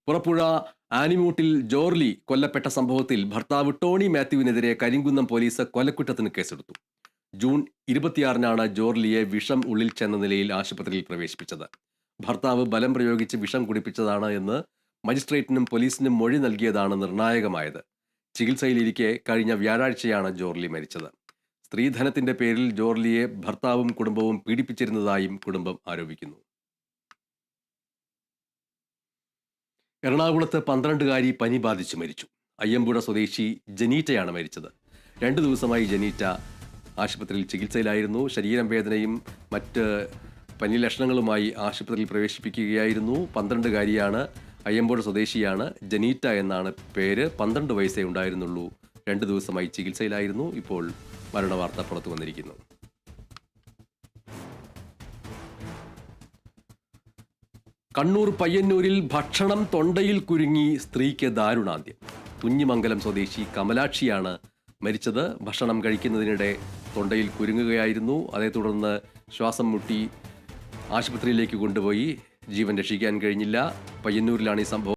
പുറപ്പുഴ ആനിമൂട്ടിൽ ജോർലി കൊല്ലപ്പെട്ട സംഭവത്തിൽ ഭർത്താവ് ടോണി മാത്യുവിനെതിരെ കരിങ്കുന്നം പോലീസ് കൊലക്കുറ്റത്തിന് കേസെടുത്തു. ജൂൺ 26-നാണ് ജോർലിയെ വിഷം ഉള്ളിൽ ചെന്ന നിലയിൽ ആശുപത്രിയിൽ പ്രവേശിപ്പിച്ചത്. ഭർത്താവ് ബലം പ്രയോഗിച്ച് വിഷം കുടിപ്പിച്ചതാണ് എന്ന് മജിസ്ട്രേറ്റിനും പോലീസിനും മൊഴി നൽകിയതാണ് നിർണായകമായത്. ചികിത്സയിലിരിക്കെ കഴിഞ്ഞ വ്യാഴാഴ്ചയാണ് ജോർലി മരിച്ചത്. സ്ത്രീധനത്തിന്റെ പേരിൽ ജോർലിയെ ഭർത്താവും കുടുംബവും പീഡിപ്പിച്ചിരുന്നതായും കുടുംബം ആരോപിക്കുന്നു. എറണാകുളത്ത് 12-കാരി പനി ബാധിച്ച് മരിച്ചു. അയ്യമ്പുഴ സ്വദേശി ജനീറ്റയാണ് മരിച്ചത്. 2 ദിവസമായി ജനീറ്റ ആശുപത്രിയിൽ ചികിത്സയിലായിരുന്നു. ശരീരം വേദനയും മറ്റ് പനി ലക്ഷണങ്ങളുമായി ആശുപത്രിയിൽ പ്രവേശിപ്പിക്കുകയായിരുന്നു. 12-കാരിയാണ്, അയ്യമ്പുഴ സ്വദേശിയാണ്. ജനീറ്റ എന്നാണ് പേര്. 12 വയസ്സേ ഉണ്ടായിരുന്നുള്ളൂ. 2 ദിവസമായി ചികിത്സയിലായിരുന്നു. ഇപ്പോൾ മരണവാർത്ത പുറത്തു വന്നിരിക്കുന്നു. കണ്ണൂർ പയ്യന്നൂരിൽ ഭക്ഷണം തൊണ്ടയിൽ കുരുങ്ങി സ്ത്രീക്ക് ദാരുണാന്ത്യം. കുഞ്ഞിമംഗലം സ്വദേശി കമലാക്ഷിയാണ് മരിച്ചത്. ഭക്ഷണം കഴിക്കുന്നതിനിടെ തൊണ്ടയിൽ കുരുങ്ങുകയായിരുന്നു. അതേ തുടർന്ന് ശ്വാസം മുട്ടി ആശുപത്രിയിലേക്ക് കൊണ്ടുപോയി. ജീവൻ രക്ഷിക്കാൻ കഴിഞ്ഞില്ല. പയ്യന്നൂരിലാണ് ഈ സംഭവം.